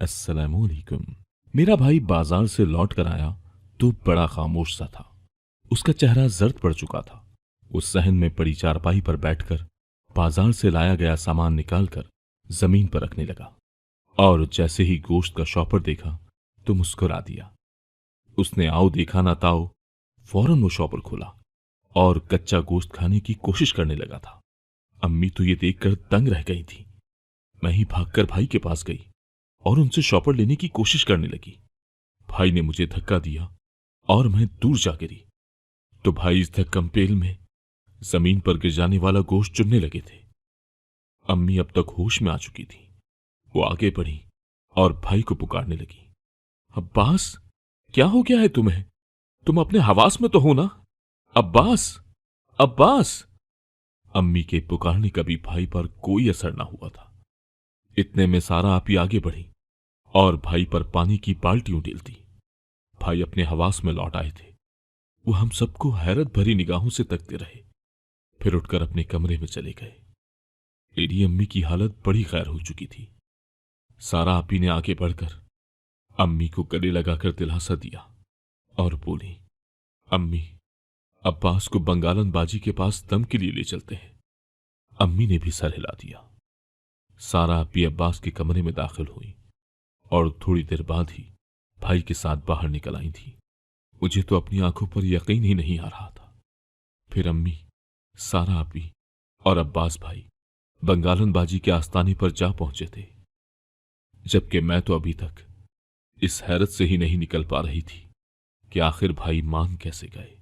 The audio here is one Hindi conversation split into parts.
अस्सलामुअलैकुम। मेरा भाई बाजार से लौट कर आया तो बड़ा खामोश सा था। उसका चेहरा जर्द पड़ चुका था। वो सहन में पड़ी चारपाई पर बैठकर बाजार से लाया गया सामान निकालकर जमीन पर रखने लगा और जैसे ही गोश्त का शॉपर देखा तो मुस्कुरा दिया। उसने आओ देखा ना ताओ, फौरन वो शॉपर खोला और कच्चा गोश्त खाने की कोशिश करने लगा था। अम्मी तो ये देखकर दंग रह गई थी। मैं ही भागकर भाई के पास गई और उनसे शॉपर लेने की कोशिश करने लगी। भाई ने मुझे धक्का दिया और मैं दूर जा गिरी तो भाई इस धक्कमपेल में जमीन पर गिर जाने वाला गोश्त चुनने लगे थे। अम्मी अब तक होश में आ चुकी थी। वो आगे बढ़ी और भाई को पुकारने लगी, अब्बास, क्या हो गया है तुम्हें? तुम अपने हवास में तो हो ना? अब्बास, अब्बास। अम्मी के पुकारने का भी भाई पर कोई असर ना हुआ था। इतने में सारा आपी आगे बढ़ी और भाई पर पानी की बाल्टी उंडेलती। भाई अपने हवास में लौट आए थे। वो हम सबको हैरत भरी निगाहों से तकते रहे, फिर उठकर अपने कमरे में चले गए। मेरी अम्मी की हालत बड़ी गैर हो चुकी थी। सारा आपी ने आगे बढ़कर अम्मी को गले लगाकर दिलासा दिया और बोली, अम्मी, अब्बास को बंगालन बाजी के पास दम के लिए ले चलते हैं। अम्मी ने भी सर हिला दिया। सारा आपी अब्बास के कमरे में दाखिल हुई और थोड़ी देर बाद ही भाई के साथ बाहर निकल आई थी। मुझे तो अपनी आंखों पर यकीन ही नहीं आ रहा था। फिर अम्मी, सारा आपी और अब्बास भाई बंगालन बाजी के आस्ताने पर जा पहुंचे थे, जबकि मैं तो अभी तक इस हैरत से ही नहीं निकल पा रही थी कि आखिर भाई मान कैसे गए।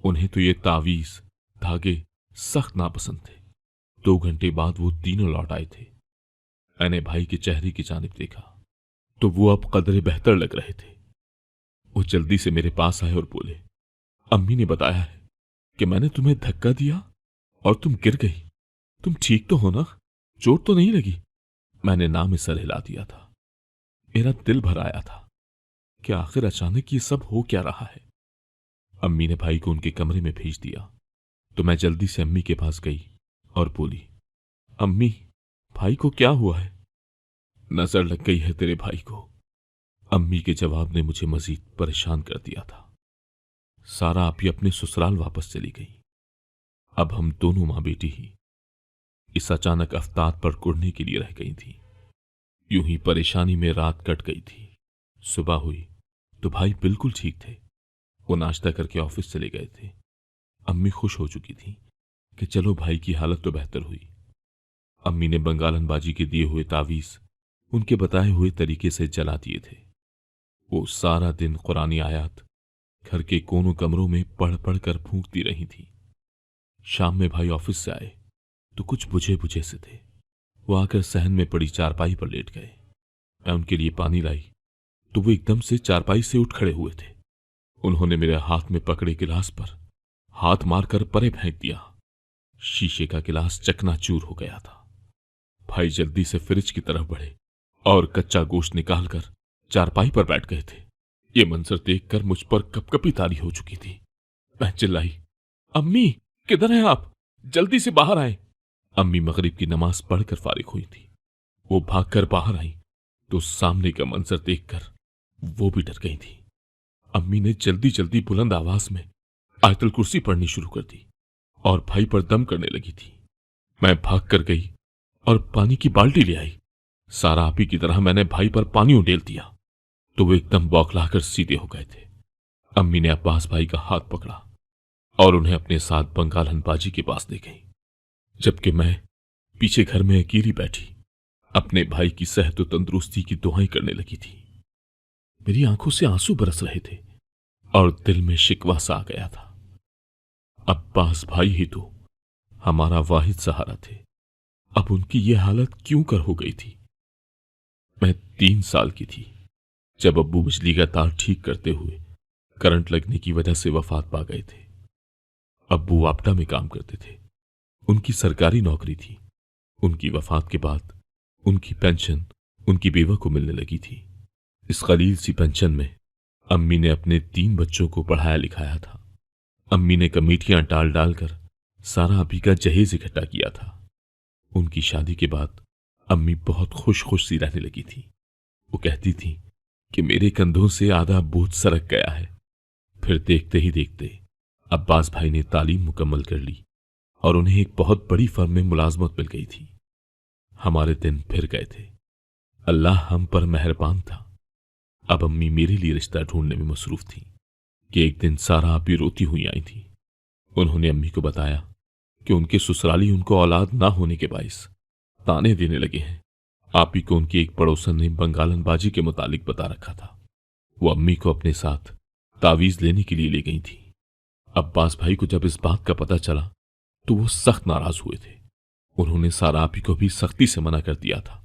उन्हें तो ये तावीज धागे सख्त नापसंद थे। 2 घंटे बाद वो तीनों लौट आए थे। मैंने भाई के चेहरे की जानिब देखा तो वो अब कदरे बेहतर लग रहे थे। वो जल्दी से मेरे पास आए और बोले, अम्मी ने बताया है कि मैंने तुम्हें धक्का दिया और तुम गिर गई। तुम ठीक तो हो ना? चोट तो नहीं लगी? मैंने ना में सर हिला दिया था। मेरा दिल भर आया था कि आखिर अचानक ये सब हो क्या रहा है। अम्मी ने भाई को उनके कमरे में भेज दिया तो मैं जल्दी से अम्मी के पास गई और बोली, अम्मी, भाई को क्या हुआ है? नजर लग गई है तेरे भाई को। अम्मी के जवाब ने मुझे मजीद परेशान कर दिया था। सारा आपी अपने ससुराल वापस चली गई। अब हम दोनों मां बेटी ही इस अचानक अफ्तार पर कुड़ने के लिए रह गई थी। यूं ही परेशानी में रात कट गई थी। सुबह हुई तो भाई बिल्कुल ठीक थे। वो नाश्ता करके ऑफिस चले गए थे। अम्मी खुश हो चुकी थी कि चलो भाई की हालत तो बेहतर हुई। अम्मी ने बंगालन बाजी के दिए हुए तावीज उनके बताए हुए तरीके से जला दिए थे। वो सारा दिन कुरानी आयात घर के कोनों कमरों में पढ़ पढ़ कर फूंकती रही थी। शाम में भाई ऑफिस से आए तो कुछ बुझे बुझे से थे। वो आकर सहन में पड़ी चारपाई पर लेट गए। मैं उनके लिए पानी लाई तो वो एकदम से चारपाई से उठ खड़े हुए थे। उन्होंने मेरे हाथ में पकड़े गिलास पर हाथ मारकर परे फेंक दिया। शीशे का गिलास चकनाचूर हो गया था। भाई जल्दी से फ्रिज की तरफ बढ़े और कच्चा गोश्त निकालकर चारपाई पर बैठ गए थे। ये मंजर देखकर मुझ पर कपकपी तारी हो चुकी थी। मैं चिल्लाई, अम्मी, किधर हैं आप? जल्दी से बाहर आए। अम्मी मगरिब की नमाज पढ़कर फारिग हुई थी। वो भागकर बाहर आई तो सामने का मंजर देखकर वो भी डर गई थी। अम्मी ने जल्दी जल्दी बुलंद आवाज में आयतुल कुर्सी पढ़नी शुरू कर दी और भाई पर दम करने लगी थी। मैं भाग कर गई और पानी की बाल्टी ले आई। सारा आपी की तरह मैंने भाई पर पानी उंडेल दिया तो वो एकदम बौखलाकर सीधे हो गए थे। अम्मी ने अब्बास भाई का हाथ पकड़ा और उन्हें अपने साथ बंगालन बाजी के पास ले गई, जबकि मैं पीछे घर में अकेली बैठी अपने भाई की सेहत और तंदुरुस्ती की दुआएं करने लगी थी। मेरी आंखों से आंसू बरस रहे थे और दिल में शिकवा सा आ गया था। अब्बास भाई ही तो हमारा वाहिद सहारा थे। अब उनकी यह हालत क्यों कर हो गई थी? मैं 3 साल की थी जब अब्बू बिजली का तार ठीक करते हुए करंट लगने की वजह से वफात पा गए थे। अब्बू आपदा में काम करते थे। उनकी सरकारी नौकरी थी। उनकी वफात के बाद उनकी पेंशन उनकी बेवा को मिलने लगी थी। इस कलील सी पेंशन में अम्मी ने अपने 3 बच्चों को पढ़ाया लिखाया था। अम्मी ने कमेटियां डाल डालकर सारा अभी का जहेज इकट्ठा किया था। उनकी शादी के बाद अम्मी बहुत खुश खुश सी रहने लगी थी। वो कहती थी कि मेरे कंधों से आधा बोझ सरक गया है। फिर देखते ही देखते अब्बास भाई ने तालीम मुकम्मल कर ली और उन्हें एक बहुत बड़ी फर्म में मुलाजमत मिल गई थी। हमारे दिन फिर गए थे। अल्लाह हम पर मेहरबान था। अब अम्मी मेरे लिए रिश्ता ढूंढने में मसरूफ थी कि एक दिन सारा आपी रोती हुई आई थी। उन्होंने अम्मी को बताया कि उनके ससुराली उनको औलाद ना होने के बाइस ताने देने लगे हैं। आपी को उनकी एक पड़ोसन ने बंगालन बाजी के मुतालिक बता रखा था। वो अम्मी को अपने साथ तावीज लेने के लिए ले गई थी। अब्बास भाई को जब इस बात का पता चला तो वो सख्त नाराज हुए थे। उन्होंने सारा आपी को भी सख्ती से मना कर दिया था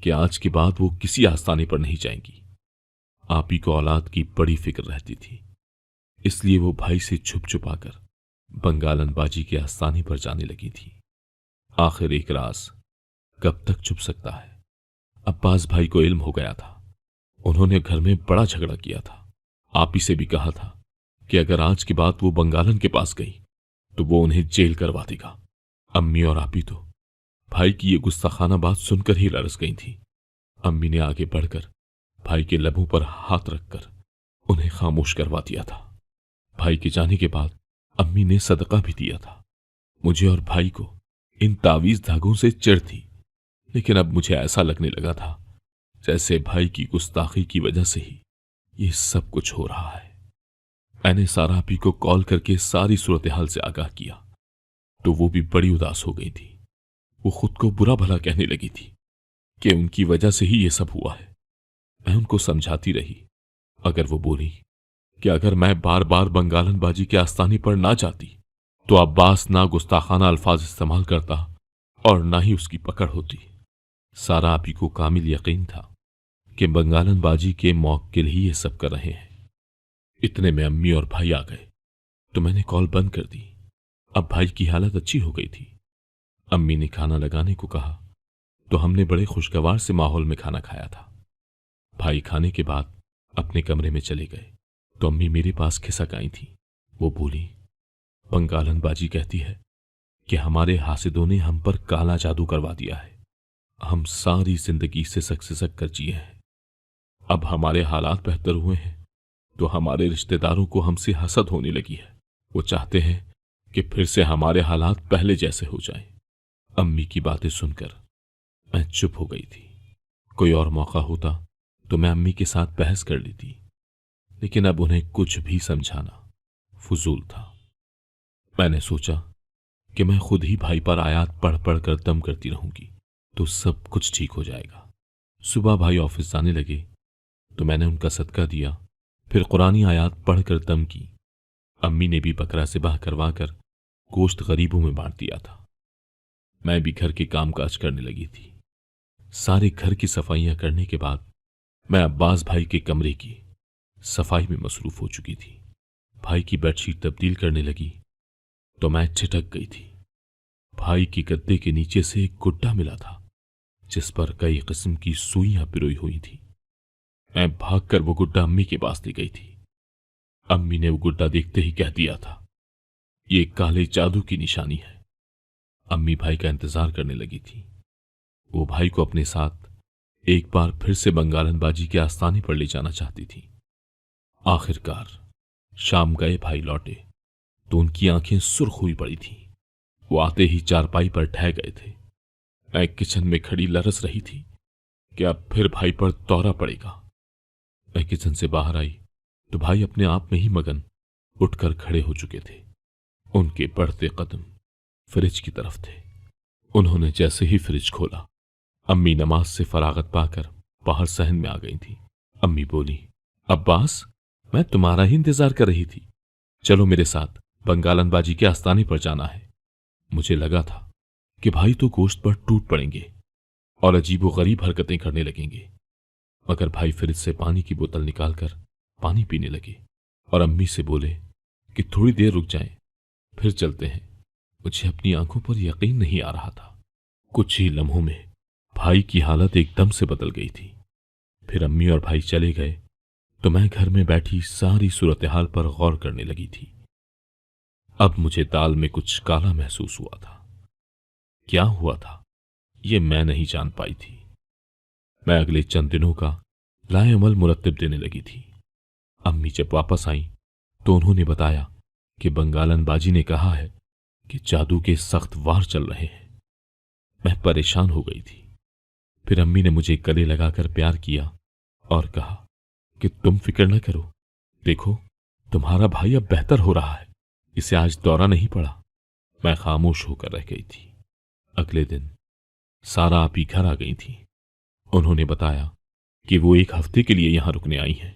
कि आज के बाद वो किसी आस्थाने पर नहीं जाएंगी। आपी को औलाद की बड़ी फिक्र रहती थी, इसलिए वो भाई से छुप छुपाकर बंगालन बाजी के आस्थाने पर जाने लगी थी। आखिर एक राज कब तक छुप सकता है। अब्बास भाई को इल्म हो गया था। उन्होंने घर में बड़ा झगड़ा किया था। आपी से भी कहा था कि अगर आज के बाद वो बंगालन के पास गई तो वो उन्हें जेल करवा देगा। अम्मी और आपी तो भाई की ये गुस्ताखाना बात सुनकर ही लरस गई थी। अम्मी ने आगे बढ़कर भाई के लबों पर हाथ रखकर उन्हें खामोश करवा दिया था। भाई के जाने के बाद अम्मी ने सदका भी दिया था। मुझे और भाई को इन तावीज धागों से चिढ़ थी, लेकिन अब मुझे ऐसा लगने लगा था जैसे भाई की गुस्ताखी की वजह से ही ये सब कुछ हो रहा है। मैंने सारा आपी को कॉल करके सारी सूरत हाल से आगाह किया तो वो भी बड़ी उदास हो गई थी। वो खुद को बुरा भला कहने लगी थी कि उनकी वजह से ही ये सब हुआ है। मैं उनको समझाती रही। अगर वो बोली कि अगर मैं बार बार बंगालन बाजी के आस्थाने पर ना जाती तो अब्बास ना गुस्ताखाना अल्फाज इस्तेमाल करता और ना ही उसकी पकड़ होती। सारा आपी को कामिल यकीन था कि बंगालन बाजी के मौक्किल ही ये सब कर रहे हैं। इतने में अम्मी और भाई आ गए तो मैंने कॉल बंद कर दी। अब भाई की हालत अच्छी हो गई थी। अम्मी ने खाना लगाने को कहा तो हमने बड़े खुशगवार से माहौल में खाना खाया था। भाई खाने के बाद अपने कमरे में चले गए तो अम्मी मेरे पास खिसक आई थी। वो बोली, बंगालन बाजी कहती है कि हमारे हासिदों ने हम पर काला जादू करवा दिया है। हम सारी जिंदगी से सिसक कर जिए हैं। अब हमारे हालात बेहतर हुए हैं तो हमारे रिश्तेदारों को हमसे हसद होने लगी है। वो चाहते हैं कि फिर से हमारे हालात पहले जैसे हो जाएं। अम्मी की बातें सुनकर मैं चुप हो गई थी। कोई और मौका होता तो मैं अम्मी के साथ बहस कर लेती, लेकिन अब उन्हें कुछ भी समझाना फजूल था। मैंने सोचा कि मैं खुद ही भाई पर आयात पढ़ पढ़ कर दम करती रहूंगी तो सब कुछ ठीक हो जाएगा। सुबह भाई ऑफिस जाने लगे तो मैंने उनका सदका दिया, फिर कुरानी आयात पढ़कर दम की। अम्मी ने भी बकरा ज़िबाह करवाकर गोश्त गरीबों में बांट दिया था। मैं भी घर के कामकाज करने लगी थी। सारे घर की सफाइयां करने के बाद मैं अब्बास भाई के कमरे की सफाई में मसरूफ हो चुकी थी। भाई की बेडशीट तब्दील करने लगी तो मैं छिटक गई थी। भाई की गद्दे के नीचे से एक गुड्डा मिला था जिस पर कई किस्म की सुइयां पिरोई हुई थी। मैं भागकर वो गुड्डा अम्मी के पास ले गई थी। अम्मी ने वो गुड्डा देखते ही कह दिया था, ये काले जादू की निशानी है। अम्मी भाई का इंतजार करने लगी थी। वो भाई को अपने साथ एक बार फिर से बंगालन बाजी के आस्थाने पर ले जाना चाहती थी। आखिरकार शाम गए भाई लौटे तो उनकी आंखें सुर्ख हुई पड़ी थीं। वो आते ही चारपाई पर ठह गए थे। मैं किचन में खड़ी लरस रही थी कि अब फिर भाई पर दौरा पड़ेगा। मैं किचन से बाहर आई तो भाई अपने आप में ही मगन उठकर खड़े हो चुके थे। उनके बढ़ते कदम फ्रिज की तरफ थे। उन्होंने जैसे ही फ्रिज खोला, अम्मी नमाज से फरागत पाकर बाहर सहन में आ गई थी। अम्मी बोली, अब्बास, मैं तुम्हारा ही इंतजार कर रही थी। चलो मेरे साथ बंगालन बाजी के आस्थाने पर जाना है। मुझे लगा था कि भाई तो गोश्त पर टूट पड़ेंगे और अजीबो गरीब हरकतें करने लगेंगे, मगर भाई फ्रिज से पानी की बोतल निकालकर पानी पीने लगे और अम्मी से बोले कि थोड़ी देर रुक जाएं, फिर चलते हैं। मुझे अपनी आंखों पर यकीन नहीं आ रहा था। कुछ ही लम्हों में भाई की हालत एकदम से बदल गई थी। फिर अम्मी और भाई चले गए तो मैं घर में बैठी सारी सूरत हाल पर गौर करने लगी थी। अब मुझे दाल में कुछ काला महसूस हुआ था। क्या हुआ था ये मैं नहीं जान पाई थी। मैं अगले चंद दिनों का लाएअमल मुरत्तिब देने लगी थी। अम्मी जब वापस आई तो उन्होंने बताया कि बंगालन बाजी ने कहा है कि जादू के सख्त वार चल रहे हैं। मैं परेशान हो गई थी। फिर अम्मी ने मुझे गले लगाकर प्यार किया और कहा कि तुम फिक्र न करो, देखो तुम्हारा भाई अब बेहतर हो रहा है, इसे आज दौरा नहीं पड़ा। मैं खामोश होकर रह गई थी। अगले दिन सारा आपी घर आ गई थी। उन्होंने बताया कि वो 1 हफ्ते के लिए यहां रुकने आई हैं।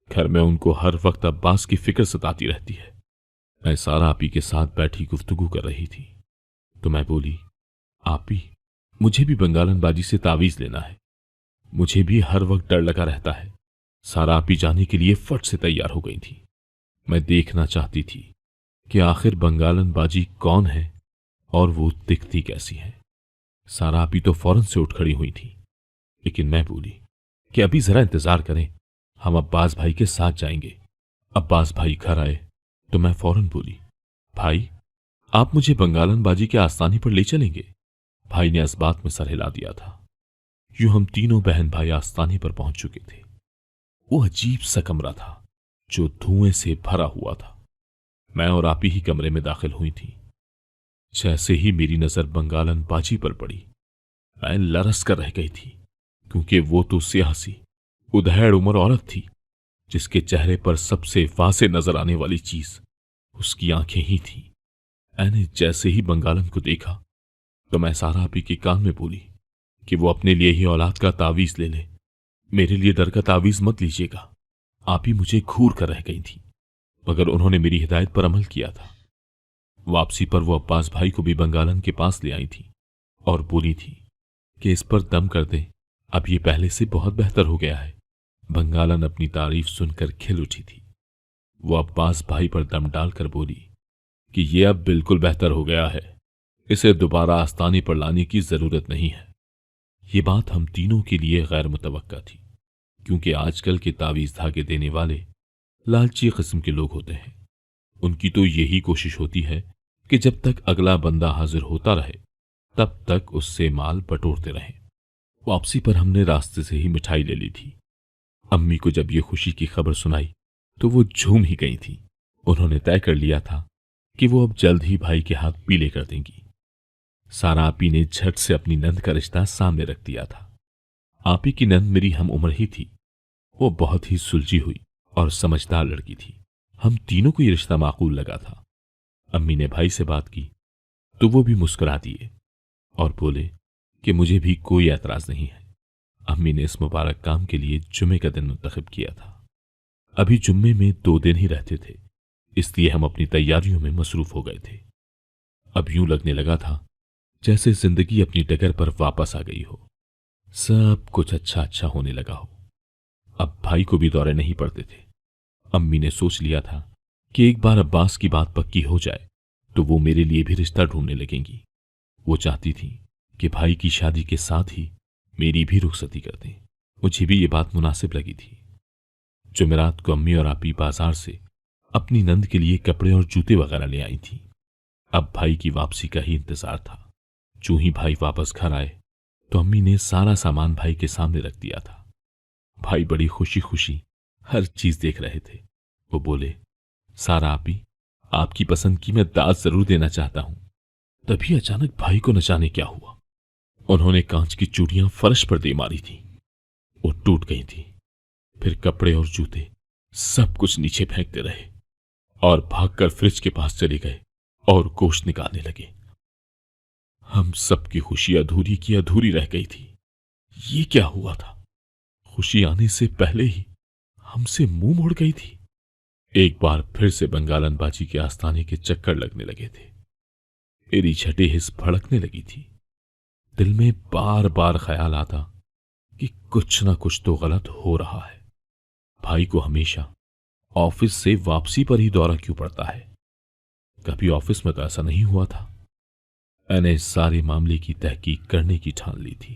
घर में उनको हर वक्त अब्बास की फिक्र सताती रहती है। मैं सारा आपी के साथ बैठी गुफ्तगू कर रही थी तो मैं बोली, आपी मुझे भी बंगालन बाजी से तावीज लेना है, मुझे भी हर वक्त डर लगा रहता है। सारा आपी जाने के लिए फट से तैयार हो गई थी। मैं देखना चाहती थी कि आखिर बंगालन बाजी कौन है और वो दिखती कैसी है। सारा आपी तो फौरन से उठ खड़ी हुई थी, लेकिन मैं बोली कि अभी जरा इंतजार करें, हम अब्बास भाई के साथ जाएंगे। अब्बास भाई घर आए तो मैं फौरन बोली, भाई आप मुझे बंगालन बाजी के आस्थाने पर ले चलेंगे। भाई ने इस बात में सर हिला दिया था। यूं हम तीनों बहन भाई आस्थाने पर पहुंच चुके थे। वो अजीब सा कमरा था जो धुएं से भरा हुआ था। मैं और आपी ही कमरे में दाखिल हुई थी। जैसे ही मेरी नजर बंगालन बाजी पर पड़ी, मैं लरस कर रह गई थी, क्योंकि वो तो सियासी उधेड़ उम्र औरत थी जिसके चेहरे पर सबसे वासे नजर आने वाली चीज उसकी आंखें ही थी। मैंने जैसे ही बंगालन को देखा तो मैं सारा आपी के कान में बोली कि वो अपने लिए ही औलाद का तावीज ले ले, मेरे लिए डर का तावीज मत लीजिएगा। आपी मुझे घूर कर रह गई थी, मगर उन्होंने मेरी हिदायत पर अमल किया था। वापसी पर वो अब्बास भाई को भी बंगालन के पास ले आई थी और बोली थी कि इस पर दम कर दे, अब ये पहले से बहुत बेहतर हो गया है। बंगालन अपनी तारीफ सुनकर खिल उठी थी। वो अब्बास भाई पर दम डालकर बोली कि ये अब बिल्कुल बेहतर हो गया है, इसे दोबारा आस्थाने पर लाने की जरूरत नहीं है। ये बात हम तीनों के लिए गैर मुतवक्का थी, क्योंकि आजकल के तावीज धागे देने वाले लालची किस्म के लोग होते हैं। उनकी तो यही कोशिश होती है कि जब तक अगला बंदा हाजिर होता रहे तब तक उससे माल बटोरते रहें। वापसी पर हमने रास्ते से ही मिठाई ले ली थी। अम्मी को जब ये खुशी की खबर सुनाई तो वो झूम ही गई थी। उन्होंने तय कर लिया था कि वो अब जल्द ही भाई के हाथ पीले कर देंगी। सारा आपी ने झट से अपनी नंद का रिश्ता सामने रख दिया था। आपी की नंद मेरी हम उम्र ही थी। वो बहुत ही सुलझी हुई और समझदार लड़की थी। हम तीनों को ये रिश्ता माकूल लगा था। अम्मी ने भाई से बात की तो वो भी मुस्कुरा दिए और बोले कि मुझे भी कोई ऐतराज नहीं है। अम्मी ने इस मुबारक काम के लिए जुम्मे का दिन मुंतखब किया था। अभी जुम्मे में 2 दिन ही रहते थे, इसलिए हम अपनी तैयारियों में मसरूफ हो गए थे। अब यूं लगने लगा था जैसे जिंदगी अपनी डगर पर वापस आ गई हो। सब कुछ अच्छा अच्छा होने लगा हो। अब भाई को भी दौरे नहीं पड़ते थे। अम्मी ने सोच लिया था कि एक बार अब्बास की बात पक्की हो जाए तो वो मेरे लिए भी रिश्ता ढूंढने लगेंगी। वो चाहती थी कि भाई की शादी के साथ ही मेरी भी रुखसती कर दें। मुझे भी ये बात मुनासिब लगी थी। जुमेरात को अम्मी और आपी बाजार से अपनी नंद के लिए कपड़े और जूते वगैरह ले आई थी। अब भाई की वापसी का ही इंतजार था। जो ही भाई वापस घर आए तो अम्मी ने सारा सामान भाई के सामने रख दिया था। भाई बड़ी खुशी खुशी हर चीज देख रहे थे। वो बोले, सारा आपी, आपकी पसंद की मैं दाज जरूर देना चाहता हूं। तभी अचानक भाई को न जाने क्या हुआ, उन्होंने कांच की चूड़ियां फर्श पर दे मारी थी। वो टूट गई थी। फिर कपड़े और जूते सब कुछ नीचे फेंकते रहे और भागकर फ्रिज के पास चले गए और गोश्त निकालने लगे। हम सबकी खुशी अधूरी की अधूरी रह गई थी। ये क्या हुआ था? खुशी आने से पहले ही हमसे मुंह मोड़ गई थी। एक बार फिर से बंगालन बाजी के आस्थाने के चक्कर लगने लगे थे। मेरी छठी हिस्स भड़कने लगी थी। दिल में बार बार ख्याल आता कि कुछ ना कुछ तो गलत हो रहा है। भाई को हमेशा ऑफिस से वापसी पर ही दौरा क्यों पड़ता है? कभी ऑफिस में तो ऐसा नहीं हुआ था। मैंने इस सारे मामले की तहकीक करने की ठान ली थी।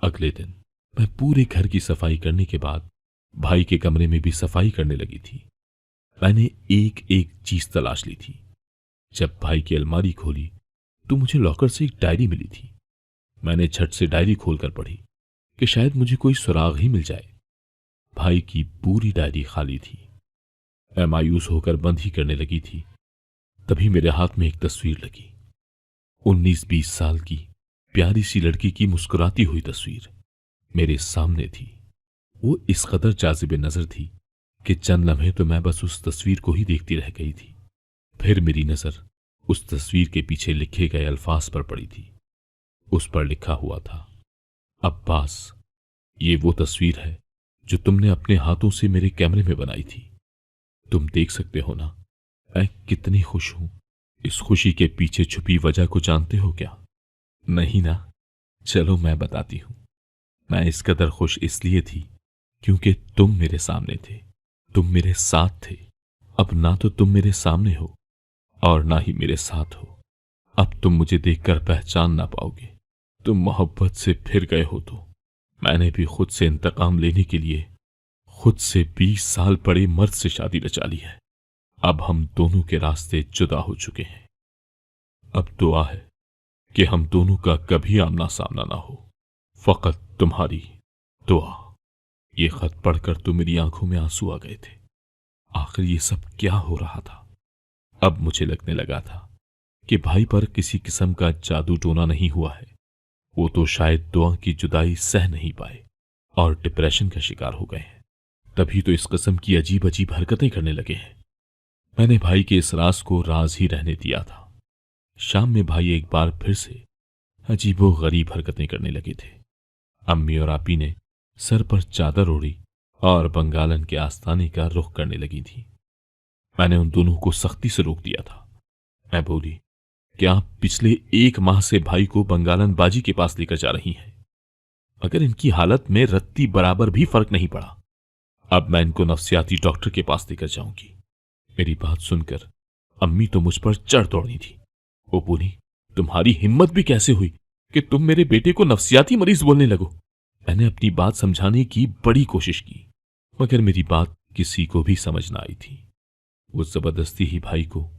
अगले दिन मैं पूरे घर की सफाई करने के बाद भाई के कमरे में भी सफाई करने लगी थी। मैंने एक एक चीज तलाश ली थी। जब भाई की अलमारी खोली तो मुझे लॉकर से एक डायरी मिली थी। मैंने झट से डायरी खोलकर पढ़ी कि शायद मुझे कोई सुराग ही मिल जाए। भाई की पूरी डायरी खाली थी। मैं मायूस होकर बंद ही करने लगी थी, तभी मेरे हाथ में एक तस्वीर लगी। 19-20 साल की प्यारी सी लड़की की मुस्कुराती हुई तस्वीर मेरे सामने थी। वो इस कदर जाज़िब नजर थी कि चंद लम्हे तो मैं बस उस तस्वीर को ही देखती रह गई थी। फिर मेरी नजर उस तस्वीर के पीछे लिखे गए अल्फाज पर पड़ी थी। उस पर लिखा हुआ था, अब्बास, ये वो तस्वीर है जो तुमने अपने हाथों से मेरे कैमरे में बनाई थी। तुम देख सकते हो ना, मैं कितनी खुश हूं। इस खुशी के पीछे छुपी वजह को जानते हो क्या? नहीं ना? चलो मैं बताती हूं। मैं इस कदर खुश इसलिए थी क्योंकि तुम मेरे सामने थे, तुम मेरे साथ थे। अब ना तो तुम मेरे सामने हो और ना ही मेरे साथ हो। अब तुम मुझे देखकर पहचान ना पाओगे। तुम मोहब्बत से फिर गए हो तो मैंने भी खुद से इंतकाम लेने के लिए खुद से 20 साल बड़े मर्द से शादी रचा ली है। अब हम दोनों के रास्ते जुदा हो चुके हैं। अब दुआ है कि हम दोनों का कभी आमना सामना ना हो, फकत तुम्हारी दुआ। ये खत पढ़कर तो मेरी आंखों में आंसू आ गए थे। आखिर ये सब क्या हो रहा था? अब मुझे लगने लगा था कि भाई पर किसी किस्म का जादू टोना नहीं हुआ है। वो तो शायद दुआ की जुदाई सह नहीं पाए और डिप्रेशन का शिकार हो गए हैं। तभी तो इस किस्म की अजीब अजीब हरकतें करने लगे हैं। मैंने भाई के इस राज को राज ही रहने दिया था। शाम में भाई एक बार फिर से अजीबो गरीब हरकतें करने लगे थे। अम्मी और आपी ने सर पर चादर ओढ़ी और बंगालन के आस्थाने का रुख करने लगी थी। मैंने उन दोनों को सख्ती से रोक दिया था। मैं बोली, क्या आप पिछले 1 माह से भाई को बंगालन बाजी के पास लेकर जा रही हैं? मगर इनकी हालत में रत्ती बराबर भी फर्क नहीं पड़ा। अब मैं इनको नफ्सियाती डॉक्टर के पास लेकर जाऊंगी। मेरी बात सुनकर अम्मी तो मुझ पर चढ़ दौड़ी थी। वो बोली, तुम्हारी हिम्मत भी कैसे हुई कि तुम मेरे बेटे को नफ्सियाती मरीज बोलने लगो? मैंने अपनी बात समझाने की बड़ी कोशिश की, मगर मेरी बात किसी को भी समझ ना आई थी। वो जबरदस्ती ही भाई को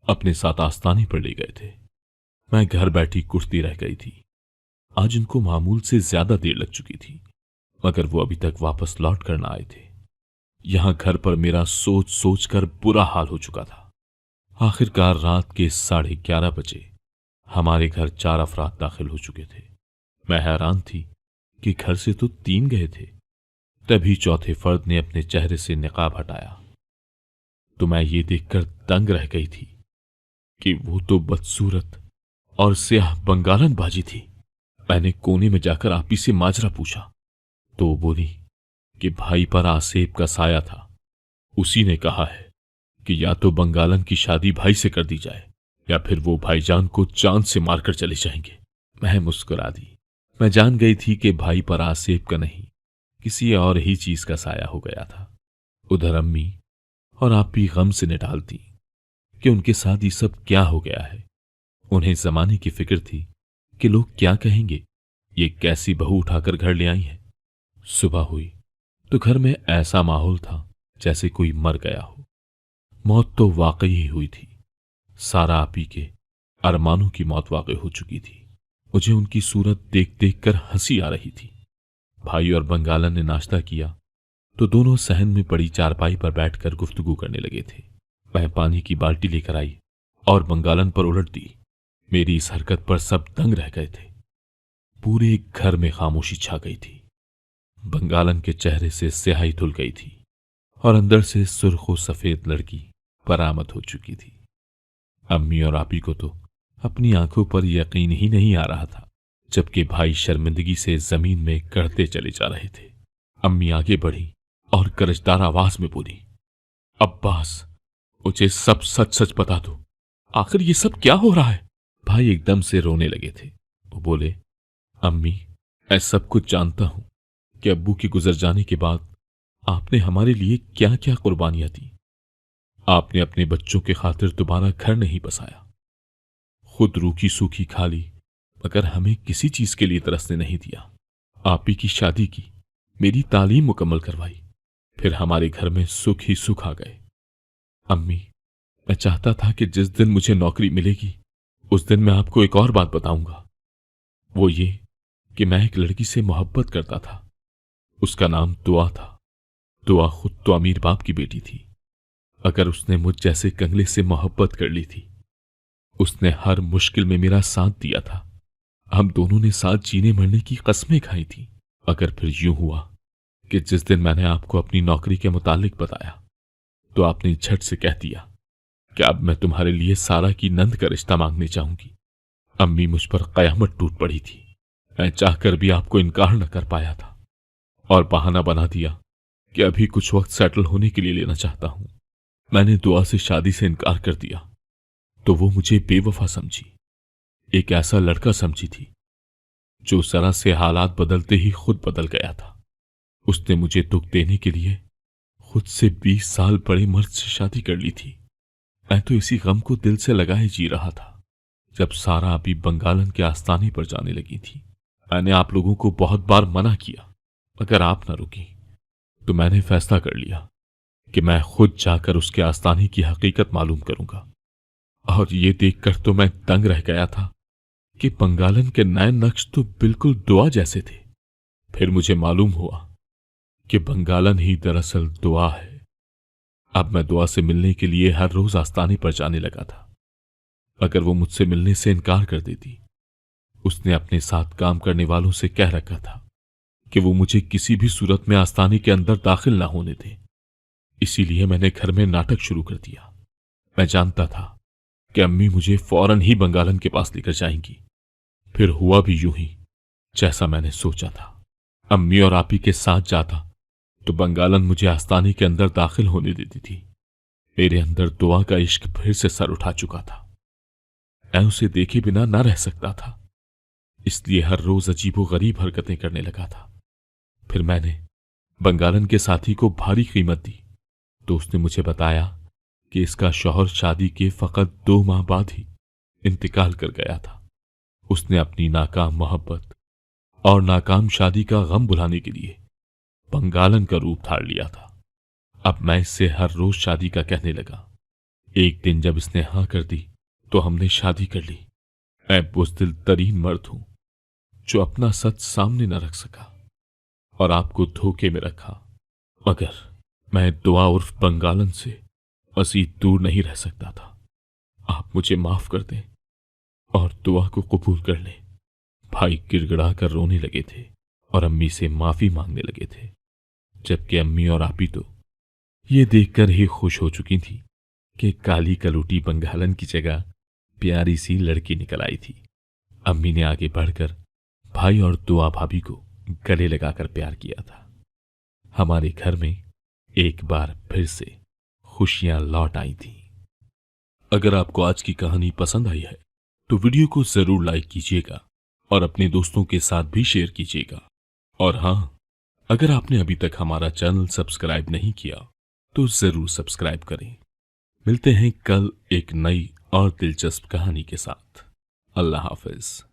अपने साथ आस्थाने पर ले गए थे। मैं घर बैठी कुटती रह गई थी। आज उनको मामूल से ज्यादा देर लग चुकी थी, मगर वो अभी तक वापस लौट कर ना आए थे। यहां घर पर मेरा सोच सोच कर बुरा हाल हो चुका था। आखिरकार रात के 11:30 बजे हमारे घर 4 अफराद दाखिल हो चुके थे। मैं हैरान थी कि घर से तो 3 गए थे। तभी चौथे फर्द ने अपने चेहरे से निकाब हटाया तो मैं ये देखकर दंग रह गई थी कि वो तो बदसूरत और स्याह बंगालन बाजी थी। मैंने कोने में जाकर आपी से माजरा पूछा तो वो बोली कि भाई पर आसेब का साया था। उसी ने कहा है कि या तो बंगालन की शादी भाई से कर दी जाए या फिर वो भाईजान को चांद से मारकर चले जाएंगे। मैं मुस्कुरा दी। मैं जान गई थी कि भाई पर आसेब का नहीं, किसी और ही चीज का साया हो गया था। उधर अम्मी और आप भी गम से निढालती कि उनके साथ ये सब क्या हो गया है। उन्हें जमाने की फिक्र थी कि लोग क्या कहेंगे, ये कैसी बहू उठाकर घर ले आई है। सुबह हुई तो घर में ऐसा माहौल था जैसे कोई मर गया हो। मौत तो वाकई ही हुई थी। सारा आपी के अरमानों की मौत वाकई हो चुकी थी। मुझे उनकी सूरत देख देख कर हंसी आ रही थी। भाई और बंगालन ने नाश्ता किया तो दोनों सहन में पड़ी चारपाई पर बैठकर गुफ्तगू करने लगे थे। मैं पानी की बाल्टी लेकर आई और बंगालन पर उलट दी। मेरी इस हरकत पर सब दंग रह गए थे। पूरे घर में खामोशी छा गई थी। बंगालन के चेहरे से स्याही धुल गई थी और अंदर से सुर्ख सफेद लड़की बरामद हो चुकी थी। अम्मी और आपी को तो अपनी आंखों पर यकीन ही नहीं आ रहा था, जबकि भाई शर्मिंदगी से जमीन में गड़ते चले जा रहे थे। अम्मी आगे बढ़ी और करजदार आवाज में बोली, अब्बास, मुझे सब सच सच बता दो। आखिर ये सब क्या हो रहा है? भाई एकदम से रोने लगे थे। वो बोले, अम्मी, मैं सब कुछ जानता हूं कि अब्बू के गुजर जाने के बाद आपने हमारे लिए क्या क्या कुर्बानियां दी। आपने अपने बच्चों के खातिर दोबारा घर नहीं बसाया, खुद रूखी सूखी खा ली, मगर हमें किसी चीज के लिए तरसने नहीं दिया। आप ही की शादी की, मेरी तालीम मुकम्मल करवाई, फिर हमारे घर में सुख ही सुख आ गए। अम्मी, मैं चाहता था कि जिस दिन मुझे नौकरी मिलेगी उस दिन मैं आपको एक और बात बताऊंगा। वो ये कि मैं एक लड़की से मोहब्बत करता था। उसका नाम दुआ था। दुआ खुद तो अमीर बाप की बेटी थी। अगर उसने मुझ जैसे कंगले से मोहब्बत कर ली थी, उसने हर मुश्किल में मेरा साथ दिया था। हम दोनों ने साथ जीने मरने की कस्में खाई थी। अगर फिर यूं हुआ कि जिस दिन मैंने आपको अपनी नौकरी के मुतालिक बताया तो आपने झट से कह दिया कि अब मैं तुम्हारे लिए सारा की नंद का रिश्ता मांगने चाहूंगी, अम्मी मुझ पर कयामत टूट पड़ी थी। मैं चाहकर भी आपको इनकार न कर पाया था और बहाना बना दिया कि अभी कुछ वक्त सेटल होने के लिए लेना चाहता हूं। मैंने दुआ से शादी से इनकार कर दिया तो वो मुझे बेवफा समझी, एक ऐसा लड़का समझी थी जो जरा से हालात बदलते ही खुद बदल गया था। उसने मुझे दुख देने के लिए खुद से 20 साल बड़े मर्द से शादी कर ली थी। मैं तो इसी गम को दिल से लगाए जी रहा था जब सारा अभी बंगालन के आस्थाने पर जाने लगी थी। मैंने आप लोगों को बहुत बार मना किया, मगर आप न रुकी, तो मैंने फैसला कर लिया कि मैं खुद जाकर उसके आस्थाने की हकीकत मालूम करूंगा। और ये देखकर तो मैं दंग रह गया था कि बंगालन के नए नक्श तो बिल्कुल दुआ जैसे थे। फिर मुझे मालूम हुआ कि बंगालन ही दरअसल दुआ है। अब मैं दुआ से मिलने के लिए हर रोज आस्थाने पर जाने लगा था। अगर वो मुझसे मिलने से इनकार कर देती, उसने अपने साथ काम करने वालों से कह रखा था कि वो मुझे किसी भी सूरत में आस्थाने के अंदर दाखिल ना होने दे। इसीलिए मैंने घर में नाटक शुरू कर दिया। मैं जानता था कि अम्मी मुझे फौरन ही बंगालन के पास लेकर जाएंगी। फिर हुआ भी यूं ही जैसा मैंने सोचा था। अम्मी और आपी के साथ जाता तो बंगालन मुझे आस्थाने के अंदर दाखिल होने देती थी। मेरे अंदर दुआ का इश्क फिर से सर उठा चुका था। मैं उसे देखे बिना न रह सकता था, इसलिए हर रोज अजीबो गरीब हरकतें करने लगा था। फिर मैंने बंगालन के साथी को भारी कीमत दी तो उसने मुझे बताया कि इसका शौहर शादी के फकत 2 माह बाद ही इंतकाल कर गया था। उसने अपनी नाकाम मोहब्बत और नाकाम शादी का गम भुलाने के लिए बंगालन का रूप धार लिया था। अब मैं इससे हर रोज शादी का कहने लगा। एक दिन जब इसने हां कर दी तो हमने शादी कर ली। मैं बुज़दिल तरीन मर्द हूं जो अपना सच सामने न रख सका और आपको धोखे में रखा, मगर मैं दुआ उर्फ बंगालन से मज़ीद दूर नहीं रह सकता था। आप मुझे माफ कर दें और दुआ को कबूल कर लें। भाई गिड़गिड़ा कर रोने लगे थे और अम्मी से माफी मांगने लगे थे, जबकि अम्मी और आपी तो ये देखकर ही खुश हो चुकी थी कि काली कलूटी बंगालन की जगह प्यारी सी लड़की निकल आई थी। अम्मी ने आगे बढ़कर भाई और दुआ भाभी को गले लगाकर प्यार किया था। हमारे घर में एक बार फिर से खुशियां लौट आई थीं। अगर आपको आज की कहानी पसंद आई है तो वीडियो को जरूर लाइक कीजिएगा और अपने दोस्तों के साथ भी शेयर कीजिएगा। और हां, अगर आपने अभी तक हमारा चैनल सब्सक्राइब नहीं किया तो जरूर सब्सक्राइब करें। मिलते हैं कल एक नई और दिलचस्प कहानी के साथ। अल्लाह हाफिज।